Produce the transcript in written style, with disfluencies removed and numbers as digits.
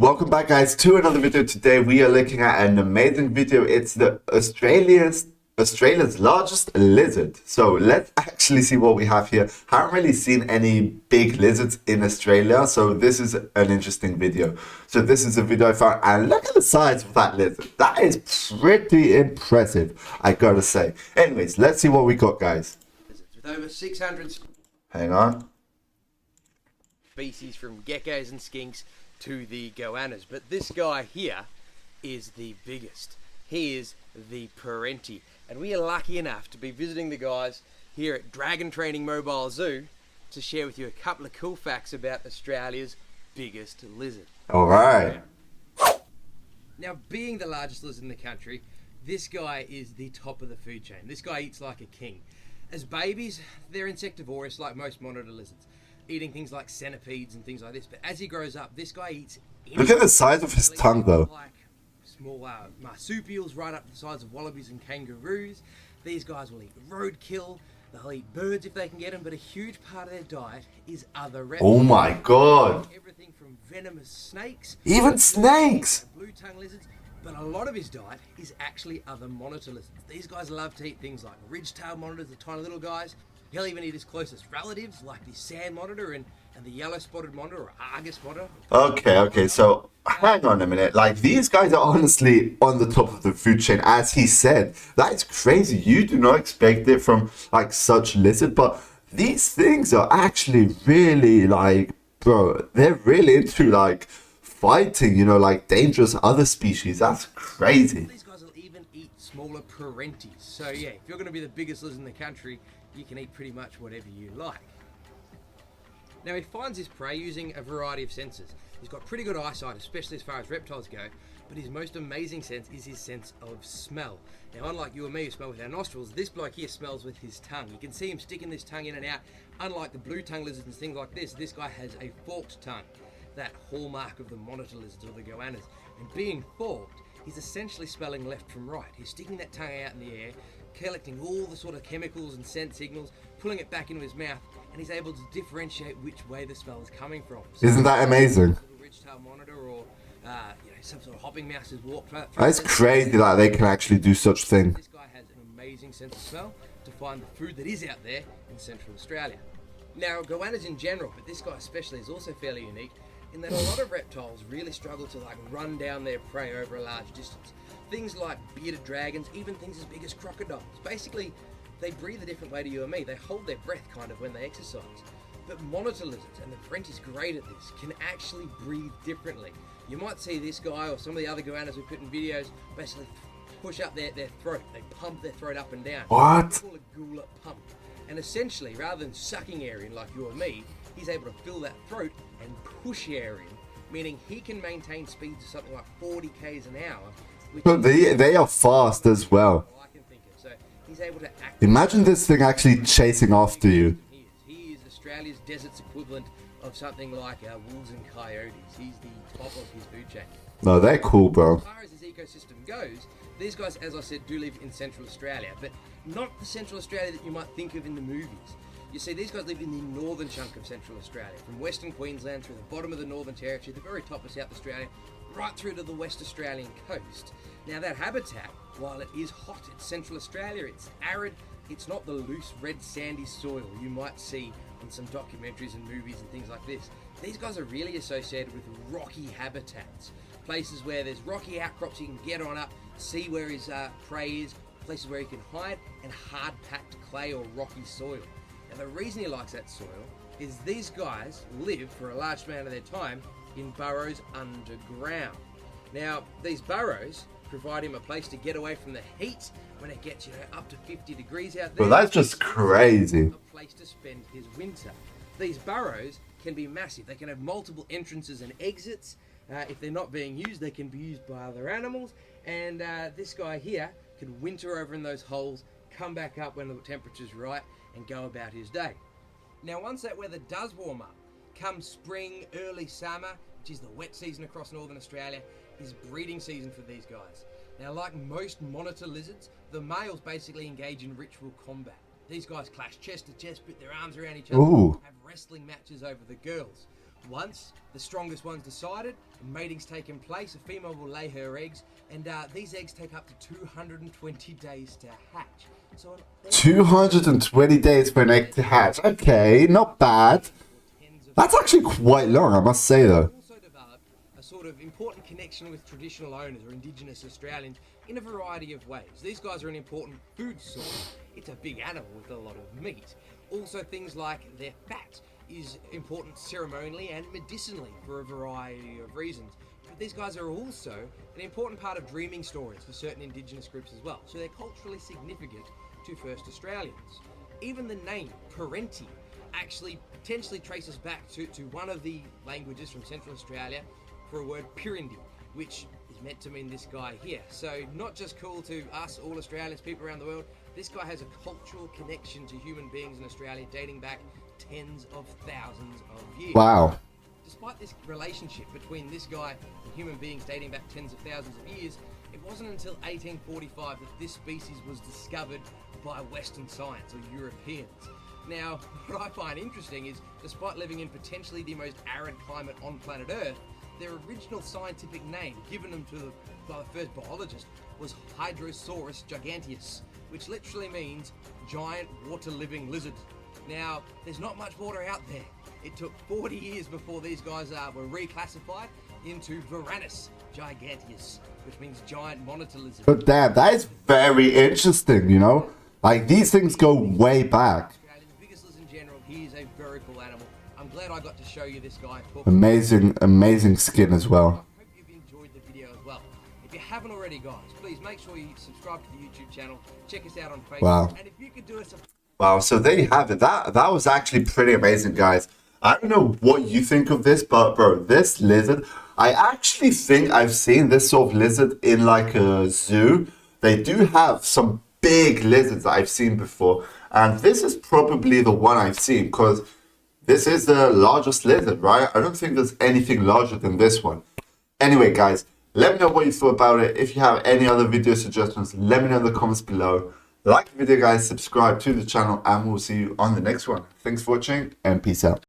Welcome back, guys, to another video. Today we are looking at an amazing video. It's the Australia's largest lizard. So let's actually see what we have here. Haven't really seen any big lizards in Australia, so this is an interesting video. So this is a video I found, and look at the size of that lizard. That is pretty impressive, I gotta say. Anyways, let's see what we got, guys. With over 600 Hang on. species, from geckos and skinks to the goannas, but this guy here is the biggest. He is the Perentie, and we are lucky enough to be visiting the guys here at Dragon Training Mobile Zoo to share with you a couple of cool facts about Australia's biggest lizard. All right. Now, being the largest lizard in the country, this guy is the top of the food chain. This guy eats like a king. As babies, they're insectivorous like most monitor lizards, eating things like centipedes and things like this. But as he grows up, this guy eats... Look at the size of his tongue, though. Like small marsupials right up to the size of wallabies and kangaroos. These guys will eat roadkill. They'll eat birds if they can get them. But a huge part of their diet is other reptiles. Oh my god. Everything from venomous snakes. Even snakes. Blue-tongue lizards. But a lot of his diet is actually other monitor lizards. These guys love to eat things like ridge-tailed monitors, the tiny little guys. He'll even eat his closest relatives, like the sand monitor and the yellow-spotted monitor, or Argus monitor. Okay, so hang on a minute. Like, these guys are honestly on the top of the food chain, as he said. That is crazy. You do not expect it from, like, such lizard, but these things are actually really, like, bro, they're really into, like, fighting, you know, like, dangerous other species. That's crazy. These guys will even eat smaller Perenties. So, yeah, if you're going to be the biggest lizard in the country, you can eat pretty much whatever you like. Now, he finds his prey using a variety of senses. He's got pretty good eyesight, especially as far as reptiles go, but his most amazing sense is his sense of smell. Now, unlike you and me who smell with our nostrils, this bloke here smells with his tongue. You can see him sticking this tongue in and out. Unlike the blue-tongue lizards and things like this guy has a forked tongue, that hallmark of the monitor lizards or the goannas. And being forked, he's essentially smelling left from right. He's sticking that tongue out in the air, collecting all the sort of chemicals and scent signals, pulling it back into his mouth, and he's able to differentiate which way the smell is coming from. So isn't that amazing? Ridge-tailed monitor or some sort of hopping mouse has walked through. That's crazy that they can actually do such thing. This guy has an amazing sense of smell to find the food that is out there in Central Australia. Now, goannas in general, but this guy especially, is also fairly unique in that a lot of reptiles really struggle to run down their prey over a large distance. Things like bearded dragons, even things as big as crocodiles. Basically, they breathe a different way to you and me. They hold their breath kind of when they exercise. But monitor lizards, and the Perentie's great at this, can actually breathe differently. You might see this guy or some of the other goannas we put in videos basically push up their throat. They pump their throat up and down. What? It's called a gullet pump. And essentially, rather than sucking air in like you or me, he's able to fill that throat and push air in, meaning he can maintain speeds of something like 40 k's an hour. But they are fast as well. I can think of. So he's able to act. Imagine this thing actually chasing after you. He is Australia's desert's equivalent of something like wolves and coyotes. He's the top of his food chain. No, they're cool, bro. As far as his ecosystem goes, these guys, as I said, do live in Central Australia, but not the Central Australia that you might think of in the movies. You see, these guys live in the northern chunk of Central Australia, from Western Queensland through the bottom of the Northern Territory, the very top of South Australia, right through to the West Australian coast. Now, that habitat, while it is hot, it's Central Australia, it's arid, it's not the loose, red, sandy soil you might see in some documentaries and movies and things like this. These guys are really associated with rocky habitats, places where there's rocky outcrops you can get on up, see where his prey is, places where he can hide, and hard-packed clay or rocky soil. Now, the reason he likes that soil is these guys live for a large amount of their time in burrows underground. Now, these burrows provide him a place to get away from the heat when it gets, up to 50 degrees out there. Well, that's just crazy. A place to spend his winter. These burrows can be massive. They can have multiple entrances and exits. If they're not being used, they can be used by other animals. And this guy here could winter over in those holes, come back up when the temperature's right, and go about his day. Now, once that weather does warm up, come spring, early summer, which is the wet season across Northern Australia, is breeding season for these guys. Now, like most monitor lizards, the males basically engage in ritual combat. These guys clash chest to chest, put their arms around each other, Ooh. have wrestling matches over the girls. Once the strongest one's decided and mating's taken place, a female will lay her eggs, and these eggs take up to 220 days to hatch. So 220 days for an egg to hatch. Okay, not bad. That's actually quite long, I must say though. Also developed a sort of important connection with traditional owners or Indigenous Australians in a variety of ways. These guys are an important food source. It's a big animal with a lot of meat. Also things like their fat is important ceremonially and medicinally for a variety of reasons. But these guys are also an important part of dreaming stories for certain Indigenous groups as well. So they're culturally significant to first Australians. Even the name Perentie actually potentially traces back to one of the languages from Central Australia for a word Perentie, which is meant to mean this guy here. So not just cool to us, all Australians, people around the world, this guy has a cultural connection to human beings in Australia dating back tens of thousands of years. Wow. Despite this relationship between this guy and human beings dating back tens of thousands of years, it wasn't until 1845 that this species was discovered by Western science or Europeans. Now, what I find interesting is, despite living in potentially the most arid climate on planet Earth, their original scientific name given them by the first biologist was Hydrosaurus giganteus, which literally means giant water-living lizard. Now, there's not much water out there. It took 40 years before these guys were reclassified into Varanus giganteus, which means giant monitor lizard. But damn, that is very interesting, you know? Like, these things go way back. The biggest lizard in general, he is a very cool animal. I'm glad I got to show you this guy. Amazing skin as well. I hope you've enjoyed the video as well. If you haven't already, guys, please make sure you subscribe to the YouTube channel. Check us out on Facebook. Wow. And if you could do us a... Wow, so there you have it. That was actually pretty amazing, guys. I don't know what you think of this, but bro, this lizard, I actually think I've seen this sort of lizard in like a zoo. They do have some big lizards that I've seen before, and this is probably the one I've seen because this is the largest lizard, right? I don't think there's anything larger than this one. Anyway, guys, let me know what you thought about it. If you have any other video suggestions, let me know in the comments below. Like the video, guys, subscribe to the channel, and we'll see you on the next one. Thanks for watching, and peace out.